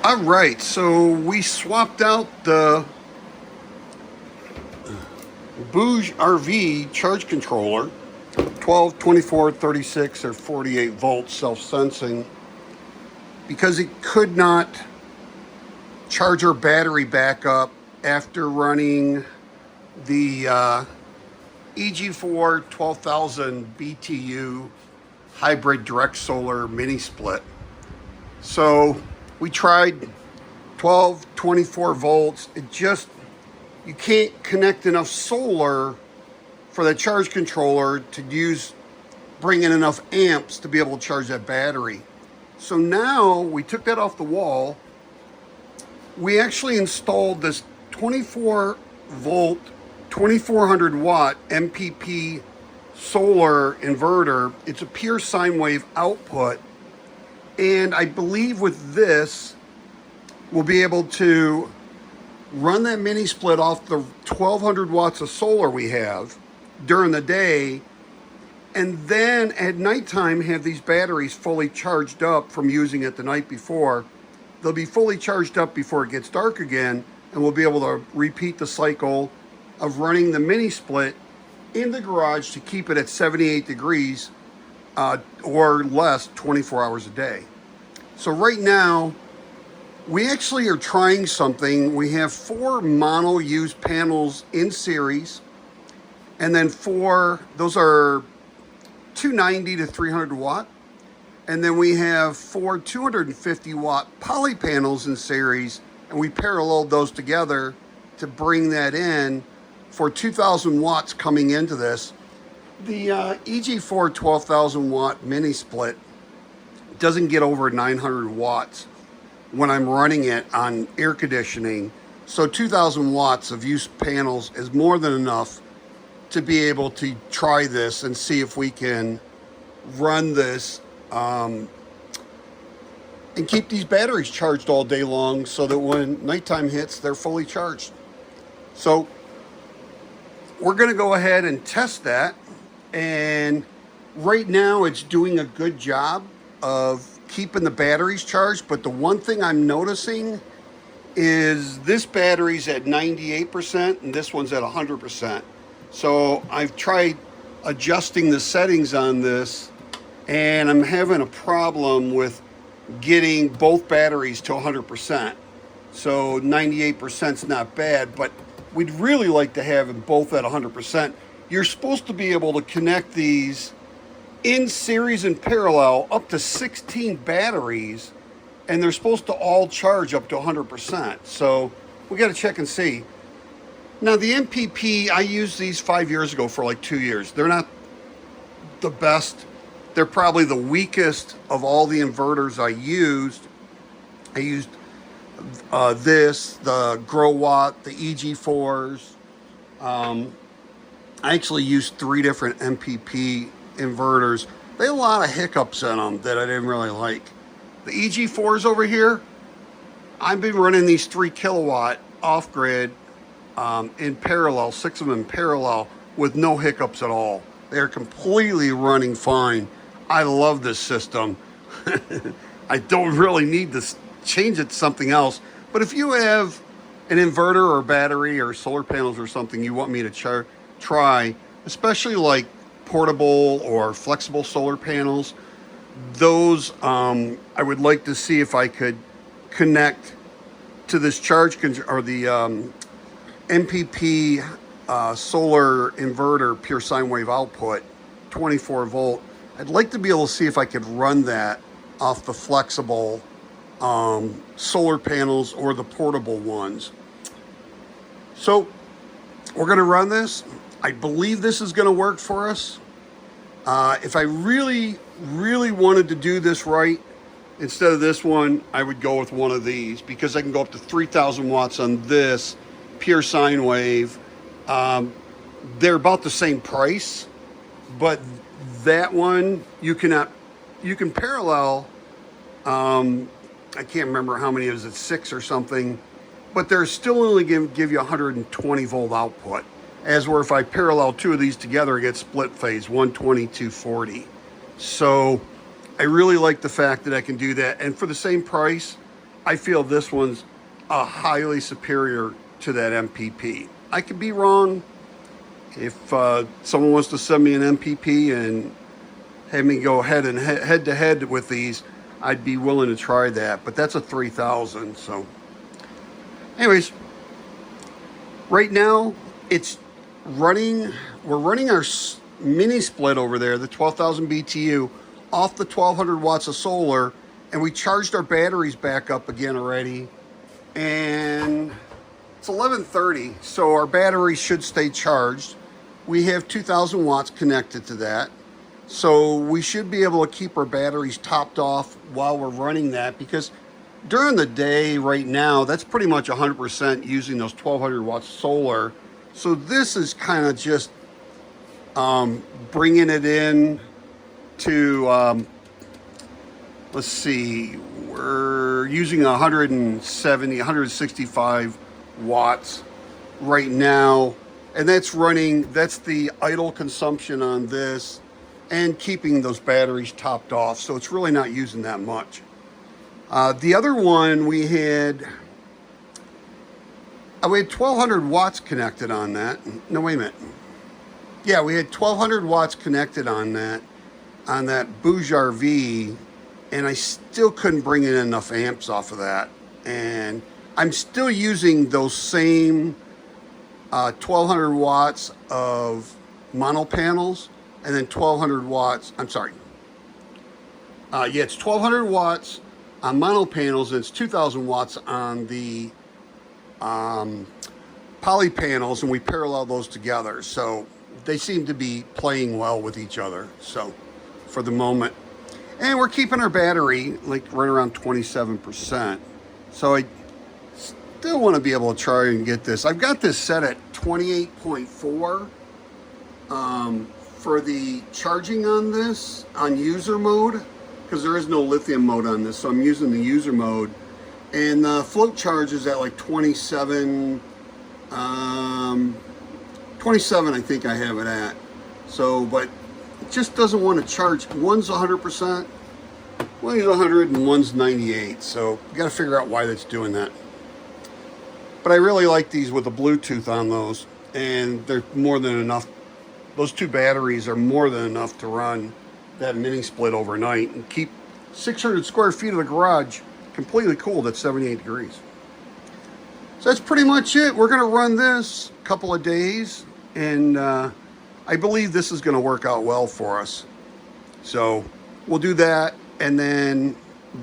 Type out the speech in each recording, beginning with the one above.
All right, so we swapped out the BougRV charge controller, 12, 24, 36, or 48 volt self-sensing, because it could not charge our battery back up after running the EG4 12,000 BTU hybrid direct solar mini split. So we tried 12, 24 volts. You can't connect enough solar for the charge controller to bring in enough amps to be able to charge that battery. So now we took that off the wall. We actually installed this 24 volt, 2400 watt MPP solar inverter. It's a pure sine wave output. And I believe with this, we'll be able to run that mini split off the 1200 watts of solar we have during the day, and then at nighttime have these batteries fully charged up from using it the night before. They'll be fully charged up before it gets dark again, and we'll be able to repeat the cycle of running the mini split in the garage to keep it at 78 degrees or less 24 hours a day. So right now, we actually are trying something. We have 4 mono use panels in series, and then those are 290 to 300 watt. And then we have 4 250 watt poly panels in series, and we paralleled those together to bring that in for 2,000 watts coming into this. The EG4 12,000 watt mini split doesn't get over 900 watts when I'm running it on air conditioning. So 2,000 watts of use panels is more than enough to be able to try this and see if we can run this and keep these batteries charged all day long so that when nighttime hits, they're fully charged. So we're going to go ahead and test that. And right now it's doing a good job of keeping the batteries charged. But the one thing I'm noticing is this battery's at 98% and this one's at 100%. So I've tried adjusting the settings on this, and I'm having a problem with getting both batteries to 100%. So 98% is not bad, but we'd really like to have them both at 100%. You're supposed to be able to connect these in series and parallel up to 16 batteries, and they're supposed to all charge up to 100%. So we got to check and see. Now the MPP, I used these 5 years ago for like 2 years. They're not the best. They're probably the weakest of all the inverters I used. I used the Grow Watt, the EG4s. I actually used 3 different MPP inverters. They had a lot of hiccups in them that I didn't really like. The EG4s over here, I've been running these 3 kilowatt off-grid in parallel, 6 of them in parallel, with no hiccups at all. They're completely running fine. I love this system. I don't really need to change it to something else. But if you have an inverter or battery or solar panels or something you want me to try, especially like portable or flexible solar panels, those I would like to see if I could connect to this or the MPP solar inverter pure sine wave output, 24 volt. I'd like to be able to see if I could run that off the flexible solar panels or the portable ones. So we're going to run this. I believe this is going to work for us. If I really wanted to do this right, instead of this one, I would go with one of these, because I can go up to 3,000 watts on this pure sine wave. They're about the same price, but that one you can parallel. I can't remember how many it is. It's 6 or something, but they're still only give you 120 volt output. As where if I parallel 2 of these together, I get split phase 120, 240. So I really like the fact that I can do that, and for the same price, I feel this one's highly superior to that MPP. I could be wrong. If someone wants to send me an MPP and have me go ahead and head to head with these, I'd be willing to try that. But that's a 3000. So anyways, right now it's running. We're running our mini split over there, the 12,000 BTU, off the 1200 watts of solar, and we charged our batteries back up again already. And it's 11:30, so our batteries should stay charged. We have 2,000 watts connected to that, so we should be able to keep our batteries topped off while we're running that, because during the day right now, that's pretty much 100% using those 1200 watts solar. So this is kind of just bringing it in to, let's see, we're using 170, 165 watts right now. And that's running, that's the idle consumption on this and keeping those batteries topped off. So it's really not using that much. The other one we had 1,200 watts connected on that. No, wait a minute. Yeah, we had 1,200 watts connected on that BougRV, and I still couldn't bring in enough amps off of that. And I'm still using those same 1,200 watts of mono panels, and then 1,200 watts, I'm sorry. Yeah, it's 1,200 watts on mono panels, and it's 2,000 watts on the poly panels, and we parallel those together. So they seem to be playing well with each other, so for the moment. And we're keeping our battery like right around 27%. So I still want to be able to try and get this. I've got this set at 28.4 for the charging on this, on user mode, because there is no lithium mode on this, so I'm using the user mode. And the float charge is at like 27, 27 I think I have it at. So, but it just doesn't want to charge. One's 100%, one's 100, and one's 98. So you got to figure out why that's doing that. But I really like these with the Bluetooth on those, and they're more than enough. Those two batteries are more than enough to run that mini split overnight and keep 600 square feet of the garage completely cool at 78 degrees. So that's pretty much it. We're going to run this a couple of days, and I believe this is going to work out well for us. So we'll do that, and then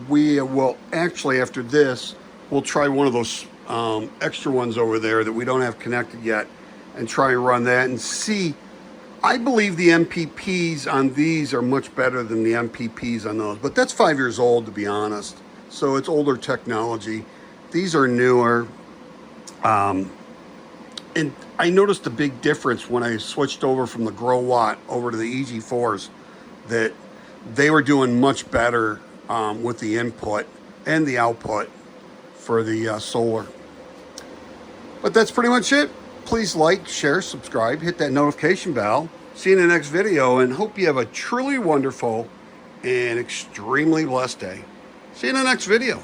we will actually, after this, we'll try one of those extra ones over there that we don't have connected yet, and try and run that and see. I believe the MPPs on these are much better than the MPPs on those, but that's 5 years old, to be honest. So it's older technology. These are newer. And I noticed a big difference when I switched over from the Grow Watt over to the EG4s, that they were doing much better with the input and the output for the solar. But that's pretty much it. Please like, share, subscribe, hit that notification bell. See you in the next video, and hope you have a truly wonderful and extremely blessed day. See you in the next video.